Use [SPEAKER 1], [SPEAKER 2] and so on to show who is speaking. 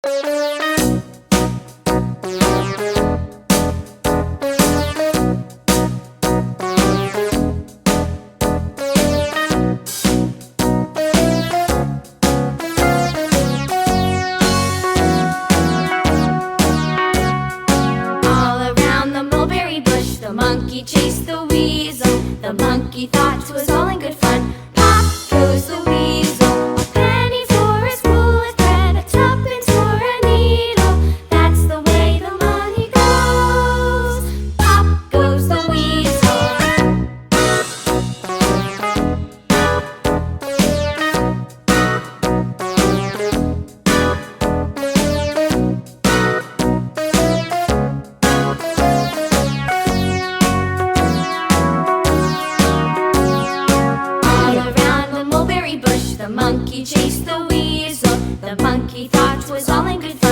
[SPEAKER 1] The monkey chased the weasel. The monkey thought 'twas all in good fun. Pop goes the weasel. A penny for a spool of thread, a tuppence for a needle. That's the way the money goes. Pop goes the weasel. The monkey chased the weasel. The monkey thought 'twas all in good fun.